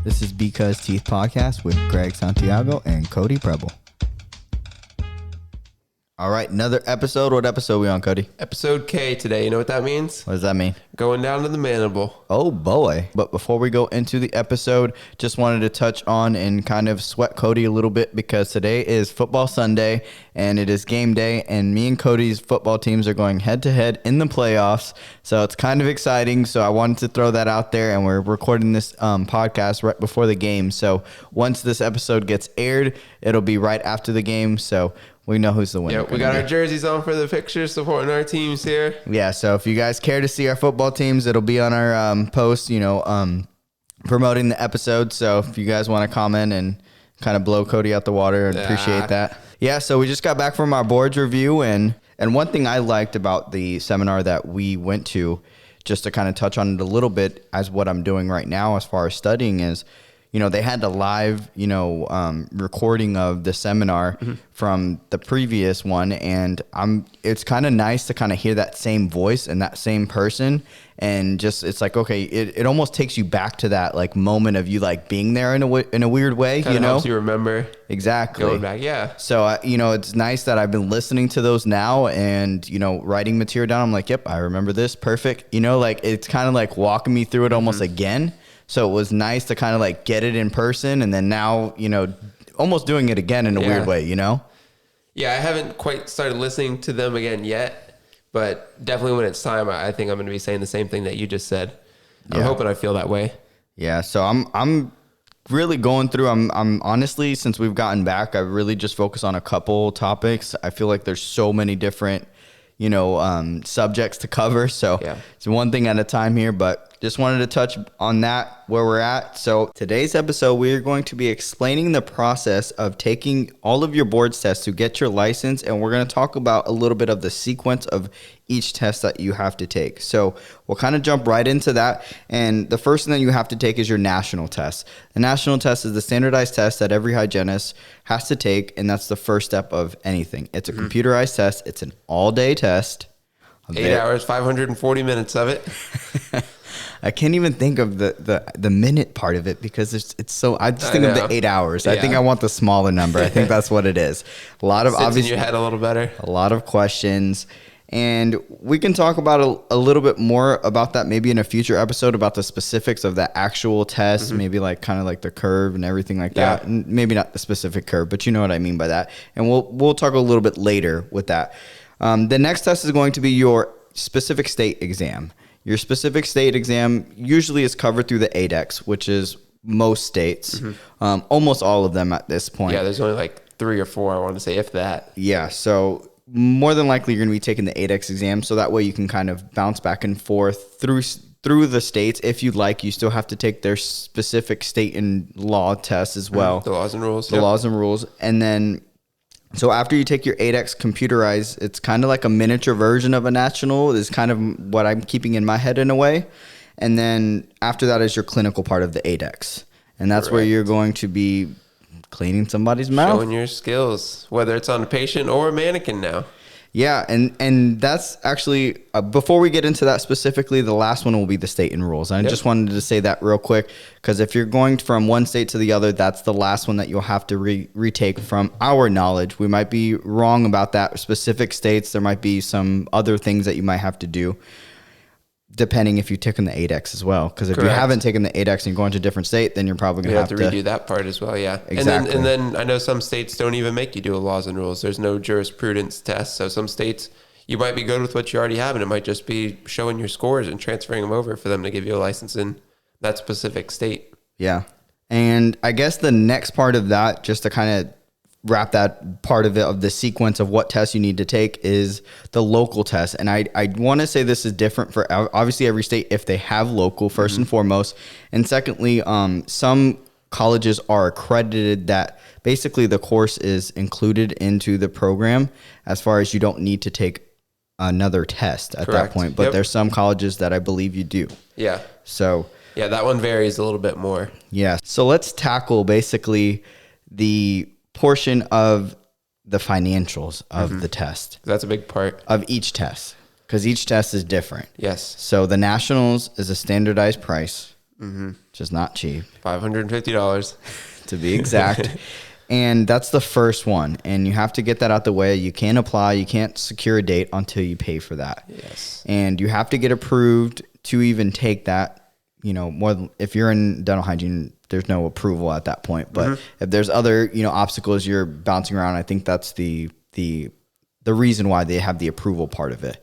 This is Because Teeth Podcast with Greg Santiago and Cody Preble. All right, another episode. What episode are we on, Cody? Episode K today. You know what that means? What does that mean? Going down to the mandible. Oh, boy. But before we go into the episode, just wanted to touch on and kind of sweat Cody a little bit because today is football Sunday and it is game day, and me and Cody's football teams are going head-to-head in the playoffs. So it's kind of exciting. So I wanted to throw that out there, and we're recording this podcast right before the game. So once this episode gets aired, it'll be right after the game. So we know who's the winner. Yeah, we got our jerseys on for the pictures supporting our teams here. Yeah, so if you guys care to see our football teams, it'll be on our post, promoting the episode. So if you guys want to comment and kind of blow Cody out the water, I'd appreciate that. Yeah, so we just got back from our boards review, and one thing I liked about the seminar that we went to, just to kind of touch on it a little bit as what I'm doing right now as far as studying is, they had a live, recording of the seminar from the previous one. And it's kind of nice to kind of hear that same voice and that same person. And just, it's like, okay, it almost takes you back to that like moment of you like being there in a weird way, Kinda helps you remember. Exactly. Going back, yeah. So, it's nice that I've been listening to those now and, writing material down. I'm like, yep, I remember this. Perfect. It's kind of like walking me through it almost again. So it was nice to kind of like get it in person, and then now, almost doing it again in a weird way, Yeah, I haven't quite started listening to them again yet, but definitely when it's time, I think I'm going to be saying the same thing that you just said. I'm hoping I feel that way. Yeah, so I'm really going through, I'm honestly, since we've gotten back, I really just focus on a couple topics. I feel like there's so many different, subjects to cover. So it's one thing at a time here, but just wanted to touch on that, where we're at. So today's episode, we are going to be explaining the process of taking all of your boards tests to get your license. And we're going to talk about a little bit of the sequence of each test that you have to take. So we'll kind of jump right into that. And the first thing that you have to take is your national test. The national test is the standardized test that every hygienist has to take. And that's the first step of anything. It's a computerized test. It's an all-day test. 8 hours, 540 minutes of it. I can't even think of the minute part of it because it's so. I just think of the 8 hours. Yeah. I think I want the smaller number. I think that's what it is. A lot of obviously in your head a little better. A lot of questions, and we can talk about a little bit more about that maybe in a future episode about the specifics of the actual test, maybe like kind of like the curve and everything like that. And maybe not the specific curve, but you know what I mean by that. And we'll talk a little bit later with that. The next test is going to be your specific state exam. Your specific state exam usually is covered through the ADEX, which is most states, almost all of them at this point. Yeah, there's only like 3 or 4, I want to say, if that. Yeah, so more than likely you're going to be taking the ADEX exam, so that way you can kind of bounce back and forth through the states. If you'd like, you still have to take their specific state and law tests as well. The laws and rules. The laws and rules. And then, so after you take your ADEX computerized, it's kind of like a miniature version of a national is kind of what I'm keeping in my head in a way. And then after that is your clinical part of the ADEX. And that's where you're going to be cleaning somebody's mouth. Showing your skills, whether it's on a patient or a mannequin now. Yeah, and that's actually, before we get into that specifically, the last one will be the state and rules. And I just wanted to say that real quick, because if you're going from one state to the other, that's the last one that you'll have to retake from our knowledge. We might be wrong about that specific states. There might be some other things that you might have to do, depending if you took in the ADEX as well. Because if you haven't taken the ADEX and you're going to a different state, then you're probably going to have to redo that part as well, yeah. Exactly. And then I know some states don't even make you do a laws and rules. There's no jurisprudence test. So some states, you might be good with what you already have, and it might just be showing your scores and transferring them over for them to give you a license in that specific state. Yeah. And I guess the next part of that, just to kind of wrap that part of it, of the sequence of what tests you need to take, is the local test. And I want to say this is different for obviously every state if they have local, first and foremost. And secondly, some colleges are accredited that basically the course is included into the program as far as you don't need to take another test at that point. But there's some colleges that I believe you do. Yeah. So yeah, that one varies a little bit more. Yeah. So let's tackle basically the portion of the financials of the test. That's a big part of each test, because each test is different. Yes. So the nationals is a standardized price. Just not cheap. $550 to be exact. And that's the first one. And you have to get that out the way. You can't apply. You can't secure a date until you pay for that. Yes. And you have to get approved to even take that, more than, if you're in dental hygiene, there's no approval at that point. But if there's other, obstacles you're bouncing around, I think that's the reason why they have the approval part of it.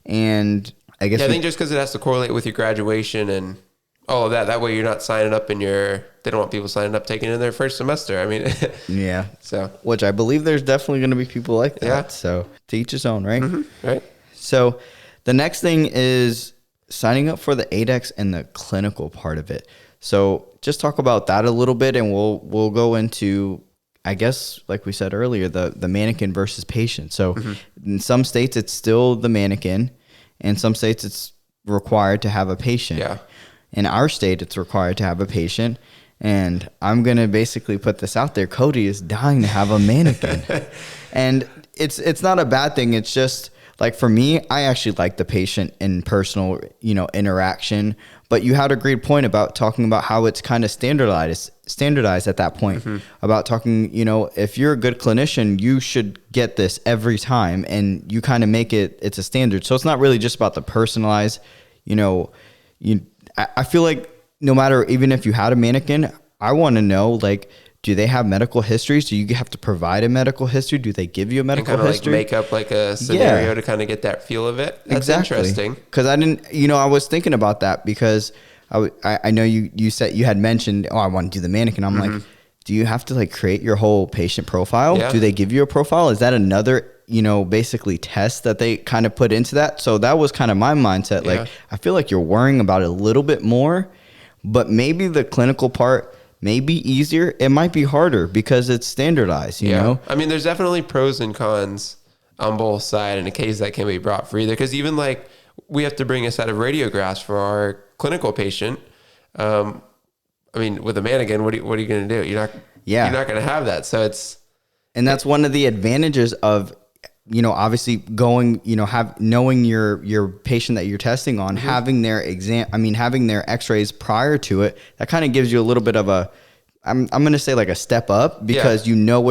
And I guess I think just because it has to correlate with your graduation and all of that. That way you're not signing up they don't want people signing up taking in their first semester. I mean, yeah. So, which I believe there's definitely going to be people like that. Yeah. So to each his own, right? Right. So the next thing is signing up for the ADEX and the clinical part of it. So just talk about that a little bit, and we'll go into, I guess, like we said earlier, the mannequin versus patient. So in some states, it's still the mannequin. In some states, it's required to have a patient. Yeah. In our state, it's required to have a patient. And I'm going to basically put this out there. Cody is dying to have a mannequin. And it's not a bad thing. It's just, like, for me, I actually like the patient in personal, interaction. But you had a great point about talking about how it's kind of standardized at that point. About talking, if you're a good clinician, you should get this every time, and you kind of make it's a standard. So it's not really just about the personalized, I feel like no matter, even if you had a mannequin, I want to know, like, do they have medical histories? Do you have to provide a medical history? Do they give you a medical history? Like make up like a scenario to kind of get that feel of it. That's interesting. Because I didn't, I was thinking about that because I know you said you had mentioned, I want to do the mannequin. I'm like, do you have to like create your whole patient profile? Yeah. Do they give you a profile? Is that another, basically test that they kind of put into that? So that was kind of my mindset. Yeah. Like, I feel like you're worrying about it a little bit more, but maybe the clinical part may be easier. It might be harder because it's standardized, you know? I mean, there's definitely pros and cons on both sides in a case that can be brought for either. Because even like we have to bring a set of radiographs for our clinical patient. I mean, with a mannequin, what are you going to do? You're not going to have that. So and that's one of the advantages of, obviously going, knowing your patient that you're testing on, having their having their x-rays prior to it, that kind of gives you a little bit of I'm going to say like a step up, because you know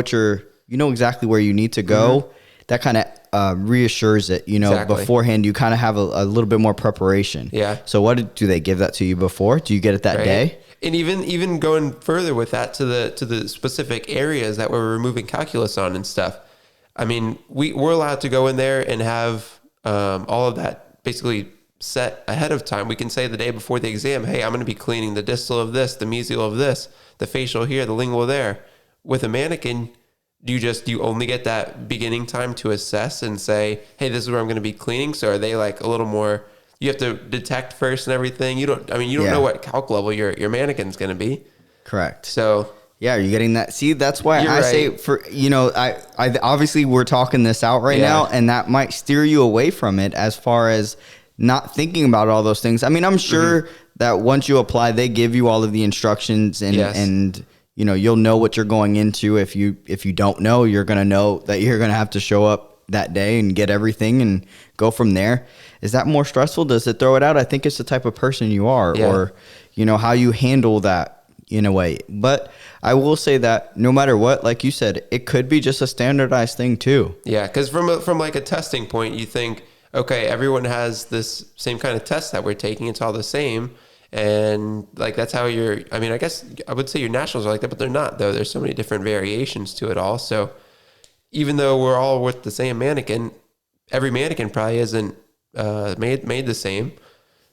exactly where you need to go. That kind of reassures it, Exactly. beforehand. You kind of have a little bit more preparation. Yeah. So do they give that to you before? Do you get it that day? And even going further with that to the specific areas that we're removing calculus on and stuff. I mean, we're allowed to go in there and have all of that basically set ahead of time. We can say the day before the exam, hey, I'm going to be cleaning the distal of this, the mesial of this, the facial here, the lingual there. With a mannequin, you only get that beginning time to assess and say, hey, this is where I'm going to be cleaning. So are they like a little more, you have to detect first and everything. You don't know what calc level your mannequin's going to be. Correct. So yeah, are you getting that? See, that's why You're I right. say I obviously we're talking this out right now, and that might steer you away from it as far as not thinking about all those things. I mean, I'm sure that once you apply, they give you all of the instructions and you'll know what you're going into. If you don't know, you're going to know that you're going to have to show up that day and get everything and go from there. Is that more stressful? Does it throw it out? I think it's the type of person you are, or how you handle that in a way. But I will say that no matter what, like you said, it could be just a standardized thing too. Yeah, because from like a testing point, you think, okay, everyone has this same kind of test that we're taking. It's all the same. And like, that's how I guess I would say your nationals are like that, but they're not though. There's so many different variations to it all. So even though we're all with the same mannequin, every mannequin probably isn't made the same.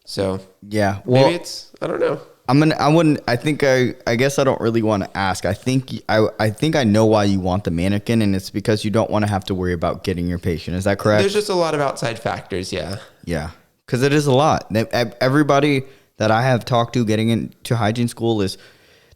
So yeah, well, maybe I don't know. I guess I don't really want to ask. I think I know why you want the mannequin, and it's because you don't want to have to worry about getting your patient. Is that correct? There's just a lot of outside factors. Yeah. Yeah. Cause it is a lot. Everybody that I have talked to getting into hygiene school is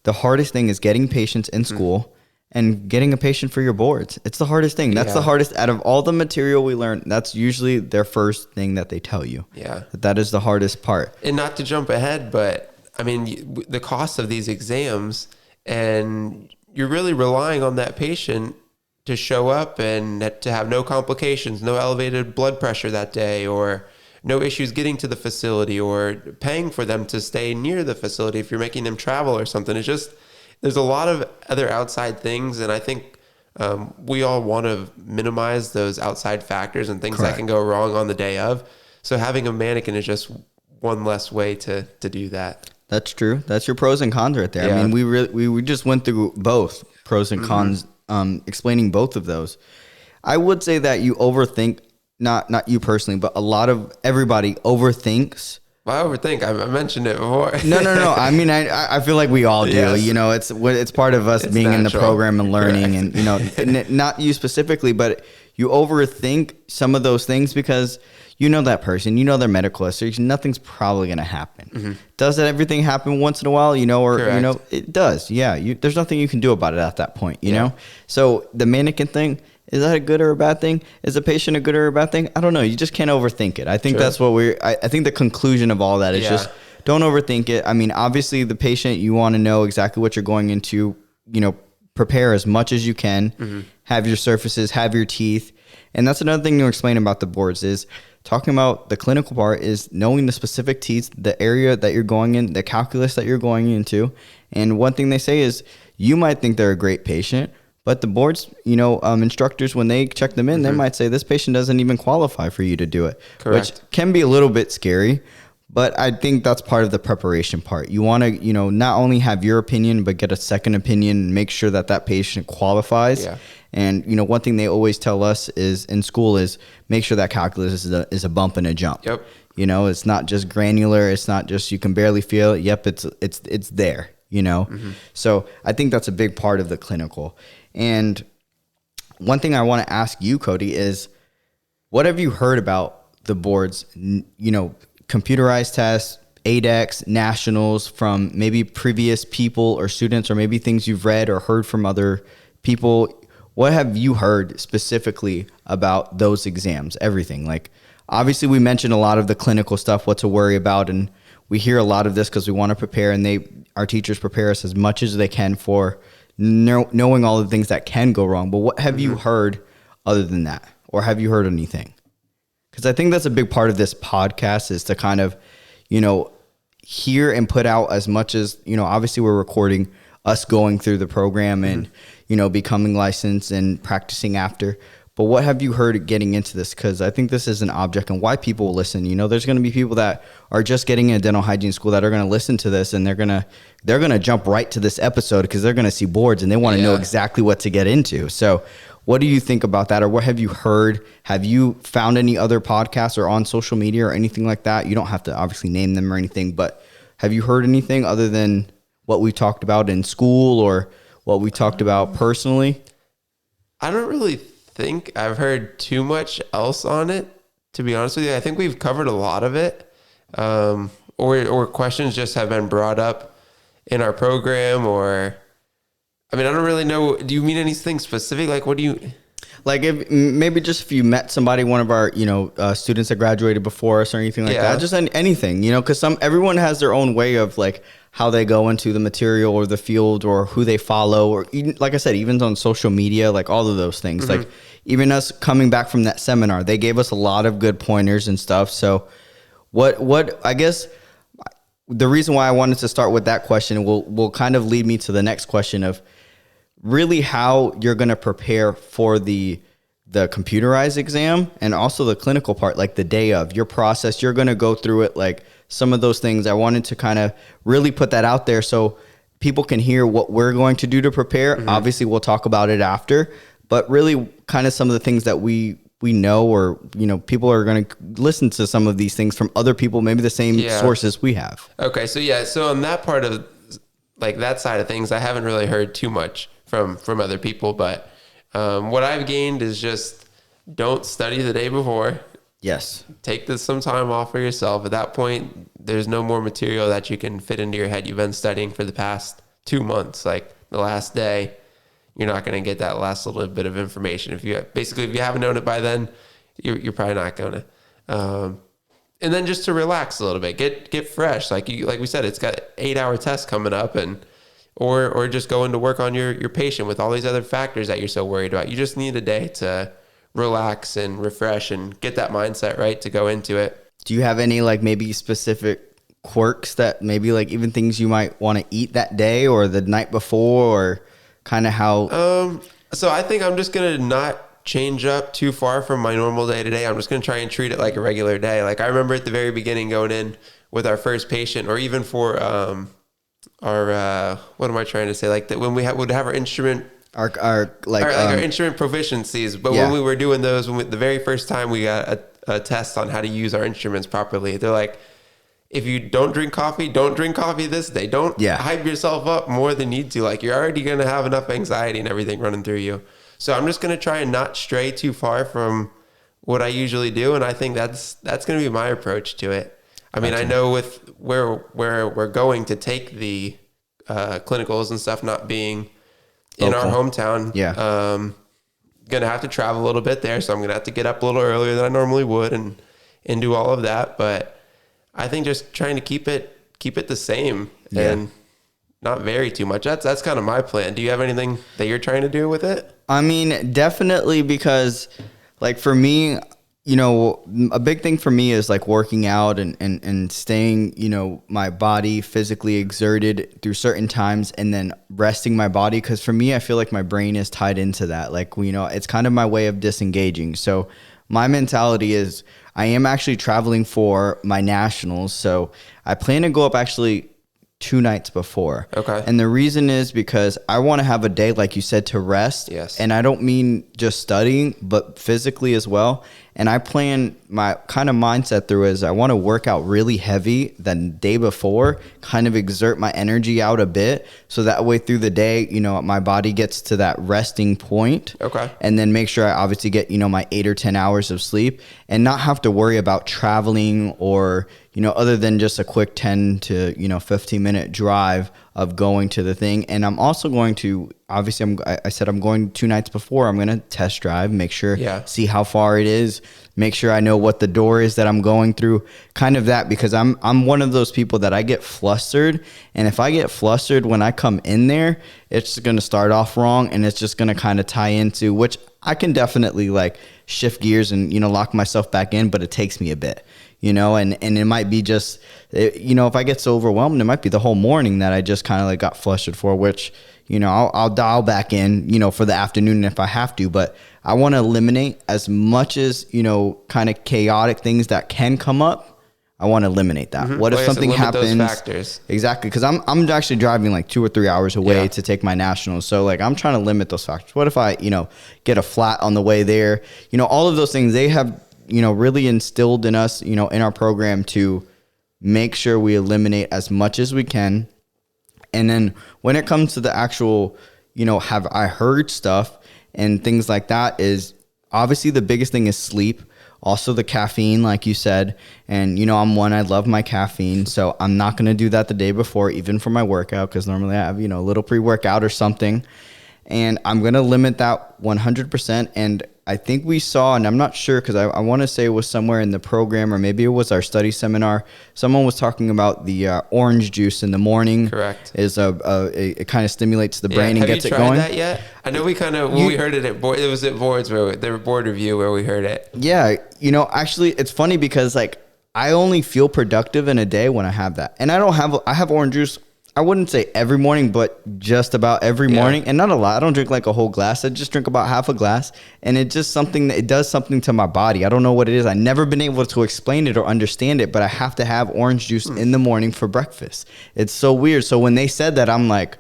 the hardest thing is getting patients in school and getting a patient for your boards. It's the hardest thing. That's the hardest out of all the material we learn. That's usually their first thing that they tell you. Yeah. That is the hardest part. And not to jump ahead, but I mean, the cost of these exams, and you're really relying on that patient to show up and to have no complications, no elevated blood pressure that day, or no issues getting to the facility or paying for them to stay near the facility if you're making them travel or something. It's just, there's a lot of other outside things. And I think we all want to minimize those outside factors and things Correct. that can go wrong on the day of. So having a mannequin is just one less way to do that. That's true. That's your pros and cons right there. Yeah. I mean, we just went through both pros and cons, explaining both of those. I would say that you overthink, not you personally, but a lot of everybody overthinks. Well, I overthink. I mentioned it before. No. I mean, I feel like we all do. Yes. You know, it's part of us It's being in the natural. program and learning, Correct. and you know, not you specifically, but you overthink some of those things because you know that person, you know their medical history. Nothing's probably going to happen. Does that everything happen once in a while? You know, or Correct. you know, it does. Yeah, there's nothing you can do about it at that point. You know, so the mannequin thing. Is that a good or a bad thing? Is the patient a good or a bad thing? I don't know. You just can't overthink it. I think that's what I think the conclusion of all that is just don't overthink it. I mean, obviously the patient, you want to know exactly what you're going into, you know, prepare as much as you can, have your surfaces, have your teeth. And that's another thing to explain about the boards is talking about the clinical part is knowing the specific teeth, the area that you're going in, the calculus that you're going into. And one thing they say is you might think they're a great patient, but the boards, you know, instructors, when they check them in, they might say this patient doesn't even qualify for you to do it, Correct. which can be a little bit scary. But I think that's part of the preparation part. You want to, you know, not only have your opinion, but get a second opinion and make sure that that patient qualifies. Yeah. And, you know, one thing they always tell us is in school is make sure that calculus is a bump and a jump. Yep. You know, it's not just granular. It's not just you can barely feel it. Yep, it's there, you know. So I think that's a big part of the clinical. And one thing I want to ask you, Cody, is what have you heard about the boards, you know, computerized tests, ADEX, nationals from maybe previous people or students, or maybe things you've read or heard from other people? What have you heard specifically about those exams? Everything. Like, obviously we mentioned a lot of the clinical stuff, what to worry about. And we hear a lot of this because we want to prepare, and our teachers prepare us as much as they can for knowing all the things that can go wrong. But what have you heard other than that? Or have you heard anything? Because I think that's a big part of this podcast is to kind of, you know, hear and put out as much as, you know, obviously we're recording us going through the program and, you know, becoming licensed and practicing after. But what have you heard getting into this? Because I think this is an object and why people will listen. You know, there's going to be people that are just getting in a dental hygiene school that are going to listen to this, and they're going to jump right to this episode because they're going to see boards and they want to know exactly what to get into. So what do you think about that? Or what have you heard? Have you found any other podcasts or on social media or anything like that? You don't have to obviously name them or anything, but have you heard anything other than what we talked about in school or what we talked about personally? I don't really think I've heard too much else on it, to be honest with you. I think we've covered a lot of it, or questions just have been brought up in our program, or I mean, I don't really know. Do you mean anything specific? Like, what do you like? If maybe just if you met somebody, one of our students that graduated before us or anything like that, just anything, because everyone has their own way of like how they go into the material or the field or who they follow, or even, like I said, even on social media, like all of those things. Like even us coming back from that seminar, they gave us a lot of good pointers and stuff. So what I guess the reason why I wanted to start with that question will kind of lead me to the next question of really how you're going to prepare for the computerized exam and also the clinical part, like the day of your process. You're going to go through it, like some of those things. I wanted to kind of really put that out there so people can hear what we're going to do to prepare. Obviously, we'll talk about it after, but really kind of some of the things that we know, or, people are going to listen to some of these things from other people, maybe the same sources we have. Okay. So on that part of like that side of things, I haven't really heard too much from other people, but what I've gained is just don't study the day before. Yes. Take some time off for yourself. At that point, there's no more material that you can fit into your head. You've been studying for the past 2 months. Like the last day, you're not going to get that last little bit of information. If you haven't known it by then, you're probably not going to. And then just to relax a little bit, get fresh. Like we said, it's got 8-hour tests coming up, or just go into work on your patient with all these other factors that you're so worried about. You just need a day to relax and refresh and get that mindset right to go into it. Do you have any like maybe specific quirks that maybe like even things you might want to eat that day or the night before, or kind of how? So I think I'm just gonna not change up too far from my normal day to day. I'm just gonna try and treat it like a regular day. Like I remember at the very beginning going in with our first patient, or even for our what am I trying to say? Like that when we would have our instrument. Our instrument proficiencies, but when we were doing those, the very first time we got a test on how to use our instruments properly, they're like, if you don't drink coffee this day. Don't hype yourself up more than you need to. Like you're already going to have enough anxiety and everything running through you. So I'm just going to try and not stray too far from what I usually do. And I think that's going to be my approach to it. I mean, I know with where we're going to take the clinicals and stuff not being in our hometown, gonna have to travel a little bit there, so I'm gonna have to get up a little earlier than I normally would and do all of that. But I think just trying to keep it the same and not vary too much. That's kind of my plan. Do you have anything that you're trying to do with it? I mean, definitely, because like for me, you know, a big thing for me is like working out and staying, you know, my body physically exerted through certain times and then resting my body. Cause for me, I feel like my brain is tied into that. Like, you know, it's kind of my way of disengaging. So my mentality is I am actually traveling for my nationals. So I plan to go up actually 2 nights before. Okay. And the reason is because I want to have a day, like you said, to rest. Yes. And I don't mean just studying, but physically as well. And I plan my kind of mindset through is I want to work out really heavy the day before, kind of exert my energy out a bit. So that way through the day, you know, my body gets to that resting point. Okay. And then make sure I obviously get, you know, my 8 or 10 hours of sleep and not have to worry about traveling or, you know, other than just a quick 10 to, you know, 15-minute drive of going to the thing. And I'm also going to, obviously, I said I'm going 2 nights before. I'm going to test drive, make sure, see how far it is, make sure I know what the door is that I'm going through, kind of that, because I'm one of those people that I get flustered. And if I get flustered when I come in there, it's going to start off wrong and it's just going to kind of tie into, which I can definitely like shift gears and, you know, lock myself back in, but it takes me a bit. You know, and it might be just, you know, if I get so overwhelmed, it might be the whole morning that I just kind of like got flustered for, which, you know, I'll dial back in, you know, for the afternoon if I have to. But I want to eliminate as much as, you know, kind of chaotic things that can come up. I want to eliminate that. Mm-hmm. What if something happens? Those factors. Exactly. Because I'm actually driving like 2 or 3 hours away to take my nationals. So like I'm trying to limit those factors. What if I, you know, get a flat on the way there? You know, all of those things they have, you know, really instilled in us, you know, in our program to make sure we eliminate as much as we can. And then when it comes to the actual, you know, have I heard stuff and things like that, is obviously the biggest thing is sleep. Also the caffeine, like you said. And, you know, I love my caffeine. So I'm not going to do that the day before, even for my workout, because normally I have, you know, a little pre-workout or something. And I'm going to limit that 100%. And I think we saw, and I'm not sure because I want to say it was somewhere in the program or maybe it was our study seminar. Someone was talking about the orange juice in the morning. Correct. It kind of stimulates the brain and gets it going. Have you tried that yet? I know we kind of, when we heard it at board, it was at boards where the board review where we heard it. Yeah. You know, actually it's funny because like I only feel productive in a day when I have that. And I have orange juice. I wouldn't say every morning, but just about every morning, and not a lot. I don't drink like a whole glass. I just drink about half a glass, and it does something to my body. I don't know what it is. I've never been able to explain it or understand it, but I have to have orange juice in the morning for breakfast. It's so weird. So when they said that, I'm like,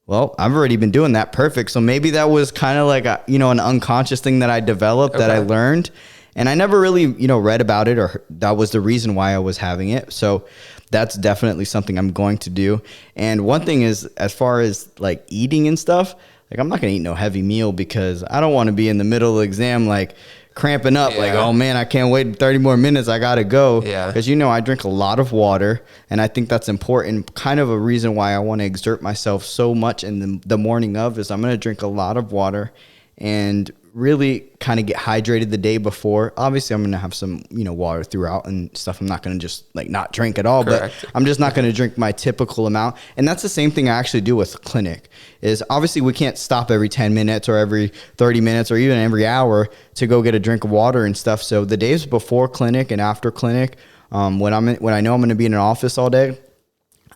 well, I've already been doing that. Perfect. So maybe that was kind of like a, you know, an unconscious thing that I developed that I learned. And I never really, you know, read about it or that was the reason why I was having it. So that's definitely something I'm going to do. And one thing is, as far as like eating and stuff, like I'm not going to eat no heavy meal because I don't want to be in the middle of the exam, like cramping up, like, oh man, I can't wait 30 more minutes. I got to go. Yeah. Because, you know, I drink a lot of water and I think that's important. Kind of a reason why I want to exert myself so much in the morning of is I'm going to drink a lot of water and really kind of get hydrated the day before. Obviously, I'm going to have some, you know, water throughout and stuff. I'm not going to just like not drink at all, but I'm just not going to drink my typical amount. And that's the same thing I actually do with clinic is obviously we can't stop every 10 minutes or every 30 minutes or even every hour to go get a drink of water and stuff. So the days before clinic and after clinic, When I know I'm going to be in an office all day,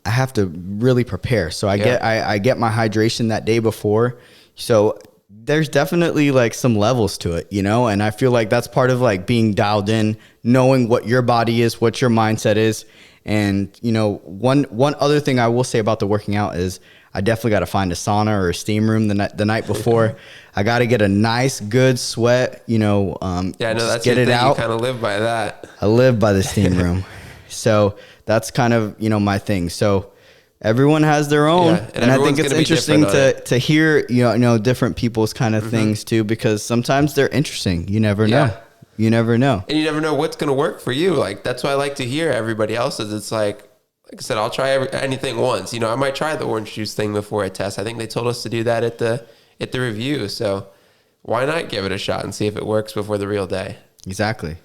I have to really prepare. So I get my hydration that day before. So there's definitely like some levels to it, and I feel like that's part of like being dialed in, knowing what your body is, what your mindset is. And, one other thing I will say about the working out is I definitely got to find a sauna or a steam room the night before. I got to get a nice, good sweat, Yeah, no, that's get it out. You kind of live by that. I live by the steam room. So that's kind of, my thing. So everyone has their own. Yeah, and I think it's interesting to hear, different people's kind of things too, because sometimes they're interesting. You never know. Yeah. You never know. And you never know what's going to work for you. Like, that's why I like to hear everybody else's. It's like I said, I'll try anything once. I might try the orange juice thing before I test. I think they told us to do that at the review. So why not give it a shot and see if it works before the real day? Exactly.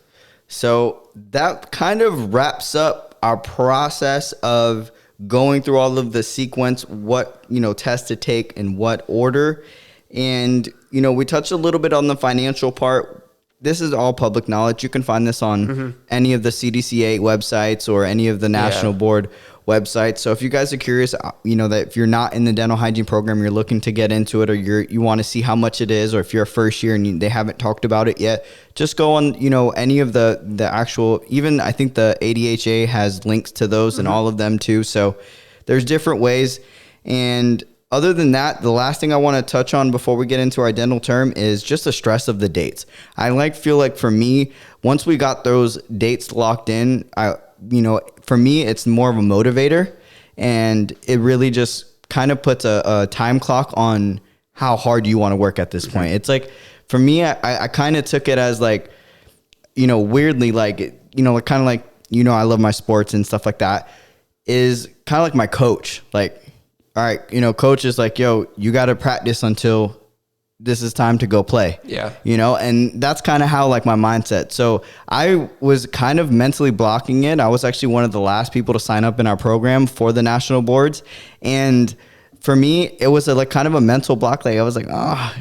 So that kind of wraps up our process of going through all of the sequence, what, tests to take in what order. And, we touched a little bit on the financial part. This is all public knowledge. You can find this on any of the CDCA websites or any of the national board websites. So if you guys are curious, that if you're not in the dental hygiene program, you're looking to get into it, or you want to see how much it is, or if you're a first year and they haven't talked about it yet, just go on, any of the actual, even I think the ADHA has links to those and all of them too. So there's different ways. And other than that, the last thing I want to touch on before we get into our dental term is just the stress of the dates. I feel like for me, once we got those dates locked in, for me, it's more of a motivator, and it really just kind of puts a time clock on how hard you want to work at this point. It's like, for me, I kind of took it as like, weirdly, like, kind of like, I love my sports and stuff like that, is kind of like my coach. Like, all right, coach is like, yo, you got to practice until this is time to go play. Yeah. And that's kind of how like my mindset. So I was kind of mentally blocking it. I was actually one of the last people to sign up in our program for the national boards. And for me, it was like kind of a mental block. Like I was like,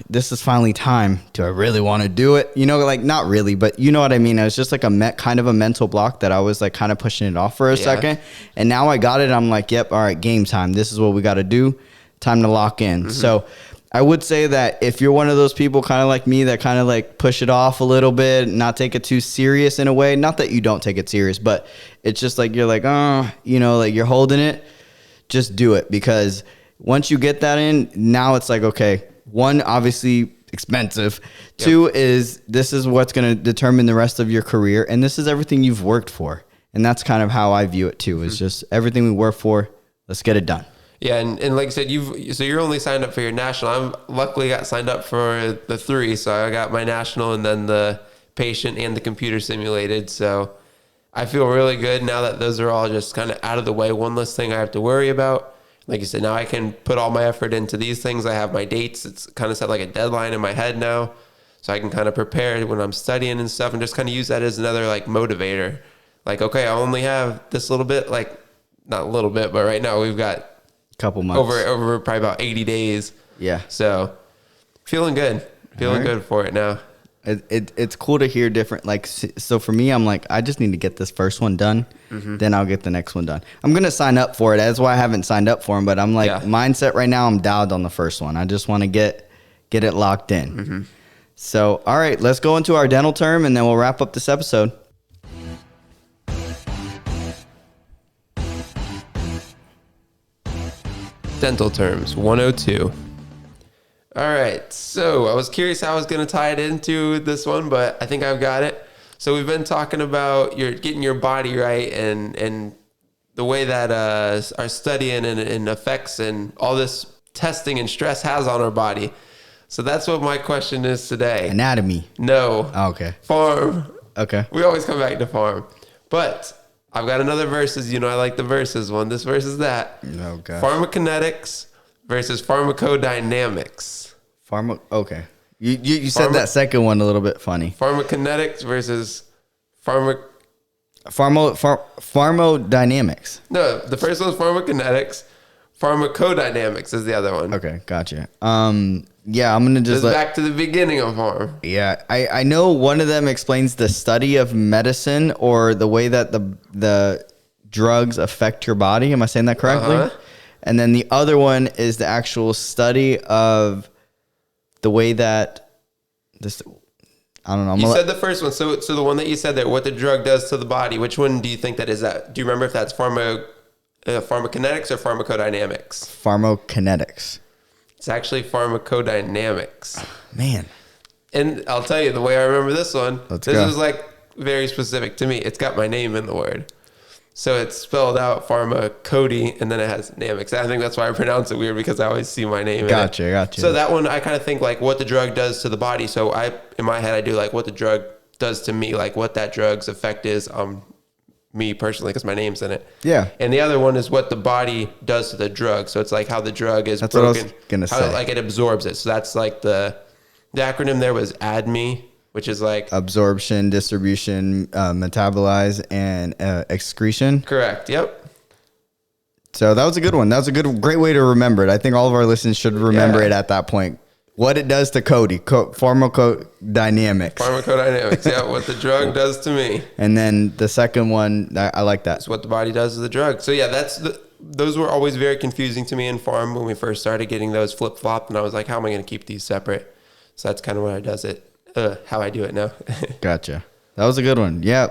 this is finally time. Do I really want to do it? Like not really, but you know what I mean? It was just like kind of a mental block that I was like kind of pushing it off for a second. And now I got it. I'm like, yep. All right, game time. This is what we got to do. Time to lock in. So I would say that if you're one of those people kind of like me that kind of like push it off a little bit, not take it too serious in a way, not that you don't take it serious, but it's just like, you're like, like you're holding it, just do it. Because once you get that in, now it's like, okay, one, obviously expensive. Yep. Two is this is what's going to determine the rest of your career. And this is everything you've worked for. And that's kind of how I view it too. It's just everything we work for. Let's get it done. Yeah. And like I said, you're only signed up for your national. I'm luckily got signed up for the 3. So I got my national and then the patient and the computer simulated. So I feel really good now that those are all just kind of out of the way. One less thing I have to worry about. Like you said, now I can put all my effort into these things. I have my dates. It's kind of set like a deadline in my head now. So I can kind of prepare when I'm studying and stuff and just kind of use that as another like motivator. Like, okay, I only have this little bit, like not a little bit, but right now we've got a couple months over probably about 80 days. Yeah. So feeling good, good for it now. It's cool to hear different, like, so for me, I'm like, I just need to get this first one done, then I'll get the next one done. I'm going to sign up for it. That's why I haven't signed up for them, but I'm like, mindset right now, I'm dialed on the first one. I just want to get it locked in. So, all right, let's go into our dental term, and then we'll wrap up this episode. Dental terms 102. All right, so I was curious how I was going to tie it into this one, but I think I've got it. So we've been talking about getting your body right and the way that our studying and effects and all this testing and stress has on our body. So that's what my question is today. Anatomy. No. Oh, okay. Farm. Okay. We always come back to farm. But I've got another versus. I like the versus one. This versus that. Oh, gosh. Pharmacokinetics versus pharmacodynamics. Okay. You said that second one a little bit funny. Pharmacokinetics versus pharmacodynamics. No, the first one's pharmacokinetics. Pharmacodynamics is the other one. Okay, gotcha. Yeah, I'm gonna just Just back to the beginning of harm. Yeah, I know one of them explains the study of medicine or the way that the drugs affect your body. Am I saying that correctly? And then the other one is the actual study of the way that this. I don't know. You said the first one. So the one that you said there, what the drug does to the body. Which one do you think that is? That do you remember if that's pharmacokinetics or pharmacodynamics? Pharmacokinetics. It's actually pharmacodynamics. Man. And I'll tell you the way I remember this one. This was like very specific to me. It's got my name in the word. So it's spelled out pharmacody and then it has namics. I think that's why I pronounce it weird because I always see my name in it. Gotcha. So that one, I kind of think like what the drug does to the body. So in my head, I do like what the drug does to me, like what that drug's effect is on me personally because my name's in it. Yeah. And the other one is what the body does to the drug. So it's like how the drug is that's broken. What I was gonna say. Like it absorbs it. So that's like the acronym there was ADME, which is like absorption, distribution, metabolize, and excretion. Correct. Yep. So that was a good one. That was a great way to remember it. I think all of our listeners should remember it at that point. What it does to Cody, pharmacodynamics. Pharmacodynamics, yeah, what the drug does to me. And then the second one, I like that. It's what the body does to the drug. So yeah, those were always very confusing to me in farm when we first started getting those flip-flopped, and I was like, how am I going to keep these separate? So that's kind of what I does it. How I do it now. Gotcha. That was a good one. Yeah,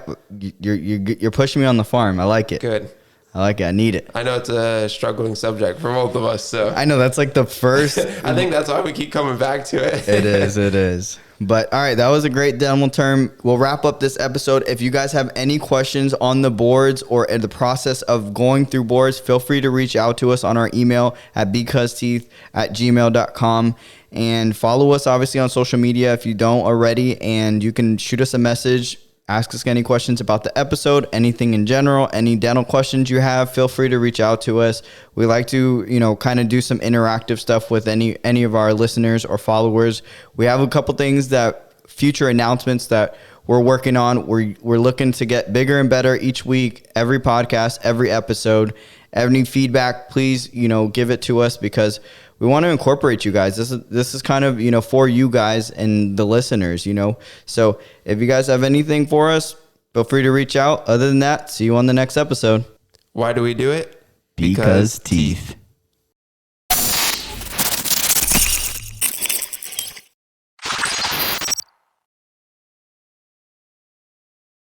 you're pushing me on the farm. I like it. Good. I like it. I need it. I know it's a struggling subject for both of us. So I know that's like the first. I think that's why we keep coming back to it. It is. But all right, that was a great dental term. We'll wrap up this episode. If you guys have any questions on the boards or in the process of going through boards, feel free to reach out to us on our email at becauseteeth@gmail.com. And follow us obviously on social media if you don't already. And you can shoot us a message, ask us any questions about the episode, anything in general, any dental questions you have, feel free to reach out to us. We like to, kind of do some interactive stuff with any of our listeners or followers. We have a couple things future announcements that we're working on. We're looking to get bigger and better each week, every podcast, every episode. Any feedback, please, give it to us because we want to incorporate you guys. This is kind of, for you guys and the listeners, So if you guys have anything for us, feel free to reach out. Other than that, see you on the next episode. Why do we do it? Because teeth.